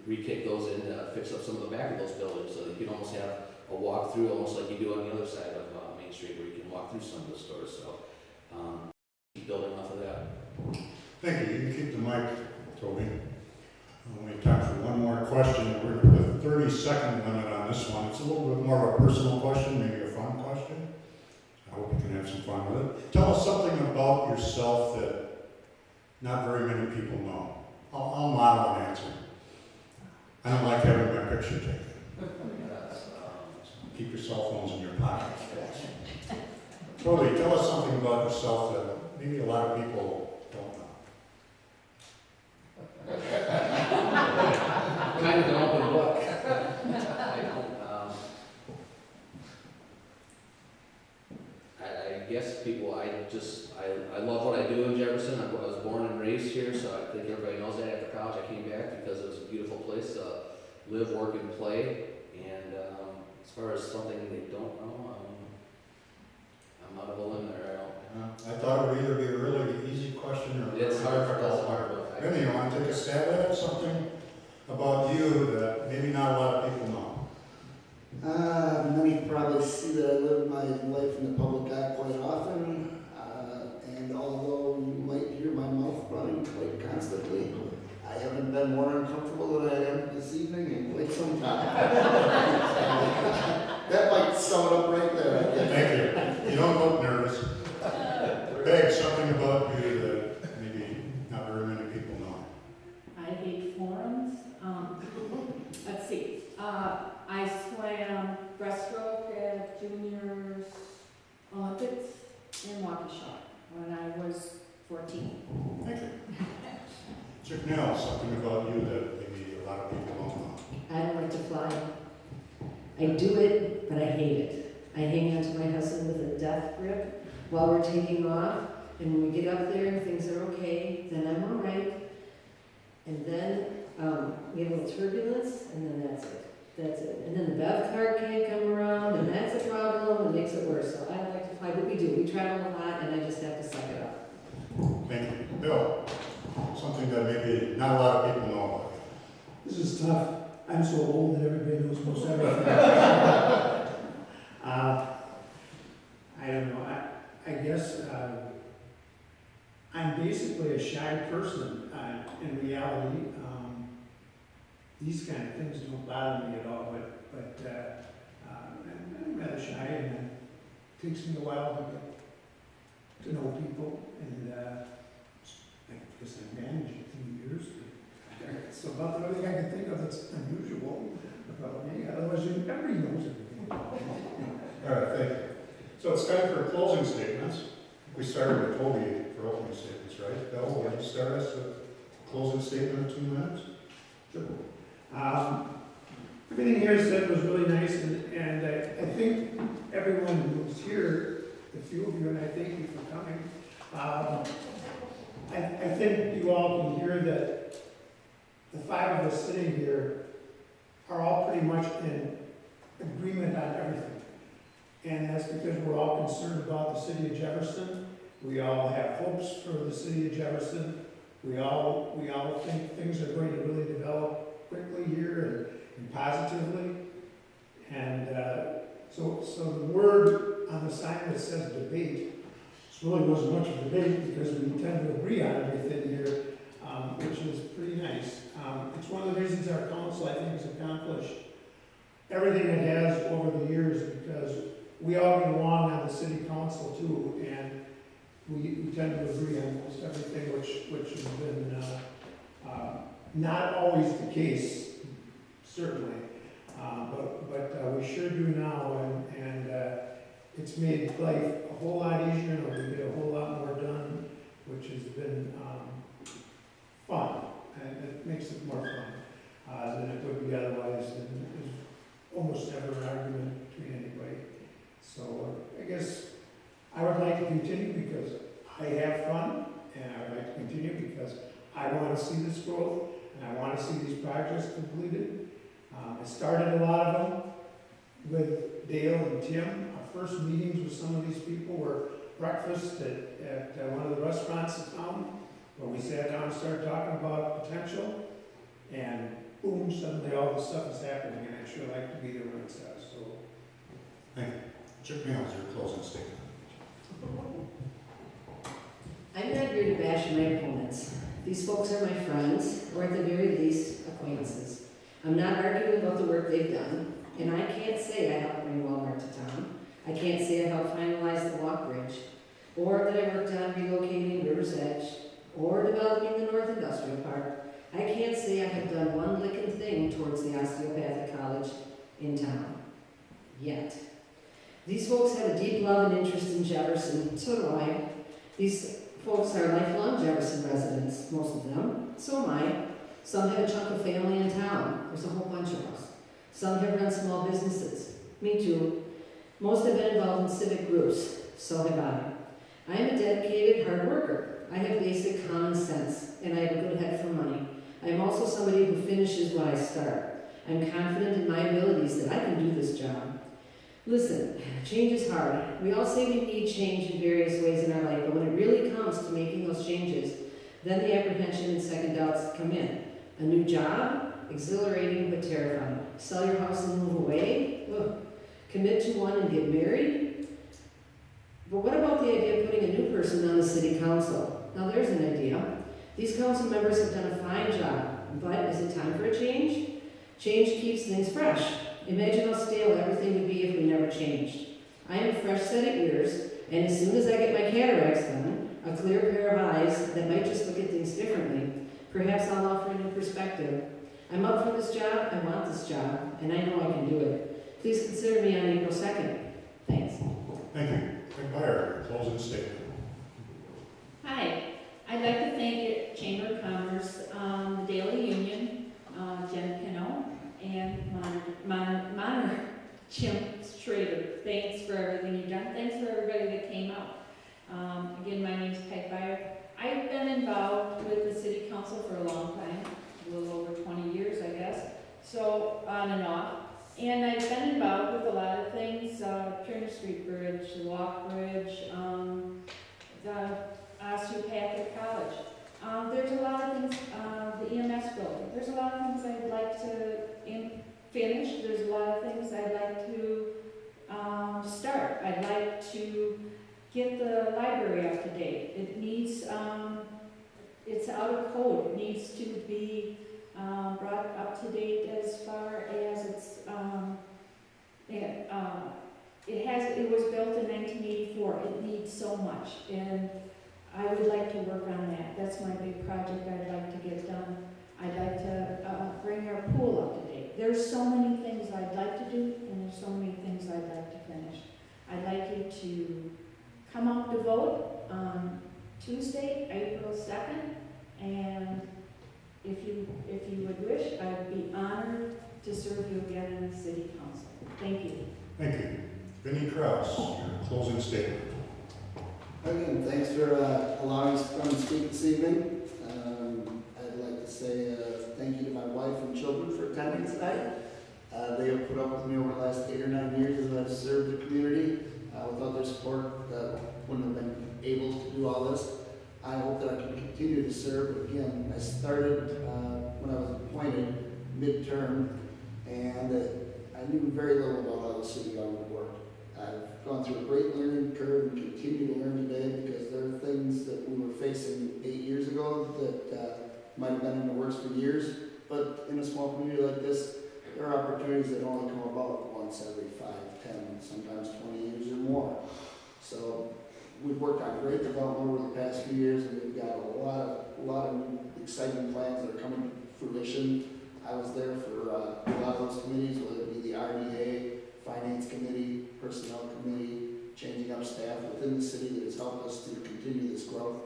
re-kick those in to fix up some of the back of those buildings, so that you can almost have a walk through, almost like you do on the other side of Main Street, where you can walk through some of the stores. So keep building off of that. Thank you. You can keep the mic, Toby. We have time for one more question. We're with a 30-second limit on this one. It's a little bit more of a personal question, maybe a fun question. I hope you can have some fun with it. Tell us something about yourself that not very many people know. I'll model an answer. I don't like having my picture taken. Keep your cell phones in your pockets. Toby, tell us something about yourself that maybe a lot of people don't know. Kind of an open book. I guess people, I love what I do in Jefferson. I was born and raised here, so I think everybody knows that. After college, I came back because it was a beautiful place to live, work, and play. And as far as something they don't know, I'm out of a limb there. I thought it would either be a really easy question or It's hard for us. Vinny, you want to take a stab at it? Something about you that maybe not a lot of people know. Many probably see that I live my life in the public eye quite often, and although you might hear my mouth running quite constantly, I haven't been more uncomfortable than I am this evening in quite some time. That might sum it up right there, I guess. Thank you. You don't look nervous. Peg, something about you that maybe not very many people know. I hate forums. Let's see. I swam breaststroke at Juniors Olympics in Waukesha when I was 14. Thank you. Chick Nell, something about you that maybe a lot of people don't know. I don't like to fly. I do it, but I hate it. I hang on to my husband with a death grip while we're taking off, and when we get up there and things are okay, then I'm all right. And then we have a little turbulence, and then that's it. That's it. And then the Bev card can't come around, and that's a problem, and makes it worse. So I don't like to fly, but we do. We travel a lot, and I just have to suck it up. Thank you. Bill, something that maybe not a lot of people know about you. This is tough. I'm so old that everybody knows most everything. I don't know. I guess I'm basically a shy person in reality. These kind of things don't bother me at all, but I'm rather shy, and it takes me a while to know people, and I guess I managed it through years. So about the only thing I can think of that's unusual about me, otherwise everybody knows everything. All right, thank you. So it's time for closing statements. We started with Toby for opening statements, right? Bill, will you start us with a closing statement of 2 minutes? Sure. Everything here said was really nice, and I think everyone who was here, the few of you, and I thank you for coming. I think you all can hear that the five of us sitting here are all pretty much in agreement on everything. And that's because we're all concerned about the city of Jefferson. We all have hopes for the city of Jefferson. We all think things are going to really develop quickly here and positively. And so the word on the sign that says debate, this really wasn't much of a debate because we tend to agree on everything here, which is pretty nice. It's one of the reasons our council, I think, has accomplished everything it has over the years, because we all get along on the city council too, and we tend to agree on most everything, which has been not always the case, certainly. But we sure do now, and it's made life a whole lot easier, and we get a whole lot more done, which has been fun, and it makes it more fun than it would be otherwise, and there's almost never an argument between anybody. So I guess I would like to continue because I have fun, and I would like to continue because I want to see this growth, and I want to see these projects completed. I started a lot of them with Dale and Tim. Our first meetings with some of these people were breakfast at one of the restaurants in town, where we sat down and started talking about potential, and boom, suddenly all this stuff is happening, and I'd sure like to be there when it's at, so. Thank you. Chip Mills, your closing statement. I'm not here to bash my opponents. These folks are my friends, or at the very least, acquaintances. I'm not arguing about the work they've done, and I can't say I helped bring Walmart to town. I can't say I helped finalize the walk bridge, or that I worked on relocating River's Edge, or developing the North Industrial Park. I can't say I have done one licking thing towards the osteopathic college in town. Yet. These folks have a deep love and interest in Jefferson, so do I. These folks are lifelong Jefferson residents, most of them, so am I. Some have a chunk of family in town, there's a whole bunch of us. Some have run small businesses, me too. Most have been involved in civic groups, so have I. I am a dedicated hard worker. I have basic common sense, and I have a good head for money. I am also somebody who finishes what I start. I'm confident in my abilities that I can do this job. Listen, change is hard. We all say we need change in various ways in our life, but when it really comes to making those changes, then the apprehension and second doubts come in. A new job? Exhilarating but terrifying. Sell your house and move away? Ugh. Commit to one and get married? But what about the idea of putting a new person on the city council? Now there's an idea. These council members have done a fine job, but is it time for a change? Change keeps things fresh. Imagine how stale everything would be if we never changed. I am a fresh set of ears, and as soon as I get my cataracts done, a clear pair of eyes that might just look at things differently, perhaps I'll offer a new perspective. I'm up for this job, I want this job, and I know I can do it. Please consider me on April 2nd. Thanks. Thank you. Rick Byer, your closing statement. Hi, I'd like to thank Chamber of Commerce, the Daily Union, Jen Pino, and Monitor Jim Schrader. Thanks for everything you've done. Thanks for everybody that came out. Again, my name is Peg Byer. I've been involved with the City Council for a long time, a little over 20 years, I guess, so on and off. And I've been involved with a lot of things, Turner Street Bridge, the Walk Bridge, the Osteopathic College. There's a lot of things, the EMS building. There's a lot of things I'd like to finish. There's a lot of things I'd like to start. I'd like to get the library up to date. It needs, it's out of code. It needs to be brought up to date as far as it's, it was built in 1984. It needs so much, and I would like to work on that. That's my big project I'd like to get done. I'd like to bring our pool up to date. There's so many things I'd like to do, and there's so many things I'd like to finish. I'd like you to come out to vote on Tuesday, April 2nd, and if you would wish, I'd be honored to serve you again in the City Council. Thank you. Thank you. Vinnie Kraus, your closing statement. Again, thanks for allowing us to come and speak this evening. I'd like to say thank you to my wife and children for attending tonight. They have put up with me over the last 8 or 9 years as I've served the community. Without their support, wouldn't have been able to do all this. I hope that I can continue to serve. Again, I started when I was appointed midterm, and I knew very little about how the city government worked. I've gone through a great learning curve and continue to learn today, because there are things that we were facing 8 years ago that might have been in the works for years. But in a small community like this, there are opportunities that only come about once every 5, 10, sometimes 20 years or more. So we've worked on great development over the past few years, and we've got a lot of exciting plans that are coming to fruition. I was there for a lot of those committees, whether it be the RDA, Finance Committee, Personnel Committee, changing up staff within the city that has helped us to continue this growth.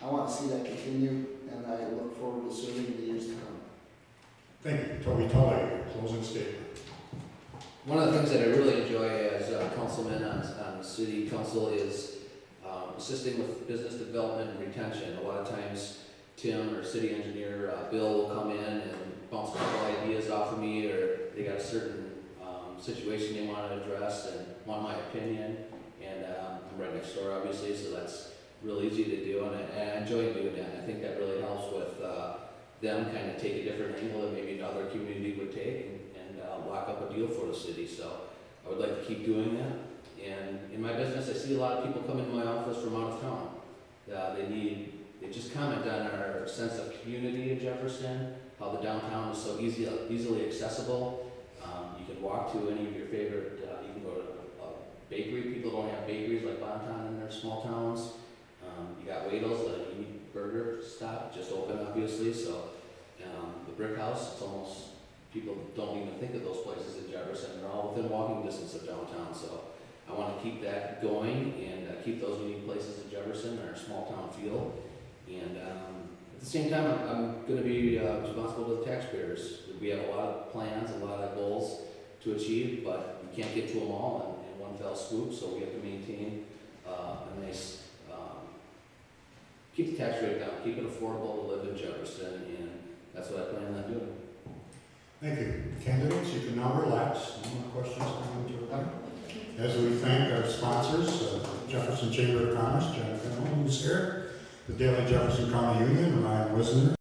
I want to see that continue, and I look forward to serving in the years to come. Thank you. Toby Tully, closing statement. One of the things that I really enjoy as a councilman on the city council is assisting with business development and retention. A lot of times, Tim or city engineer Bill will come in and bounce a couple ideas off of me, or they got a certain situation they want to address and want my opinion. And I'm right next door, obviously, so that's real easy to do, and I enjoy doing that. I think that really helps with them kind of take a different angle that maybe another community would take and lock up a deal for the city. So I would like to keep doing that. And in my business, I see a lot of people come into my office from out of town. They just comment on our sense of community in Jefferson, how the downtown is so easily accessible. You can walk to any of your favorite, you can go to a bakery. People don't have bakeries like Bonton in their small towns. You got Wadel's, a unique burger stop, just open obviously. So the Brick House, it's almost, people don't even think of those places in Jefferson. They're all within walking distance of downtown. So I want to keep that going and keep those unique places in Jefferson, our small town feel. And at the same time, I'm going to be responsible to the taxpayers. We have a lot of plans, a lot of goals to achieve, but we can't get to them all in one fell swoop. So we have to maintain a nice, keep the tax rate down, keep it affordable to live in Jefferson, and that's what I plan on doing. Thank you. Candidates, you can now relax. No more questions coming to them. As we thank our sponsors, Jefferson Chamber of Commerce, Jennifer, who's here, the Daily Jefferson County Union, Ryan Wisner,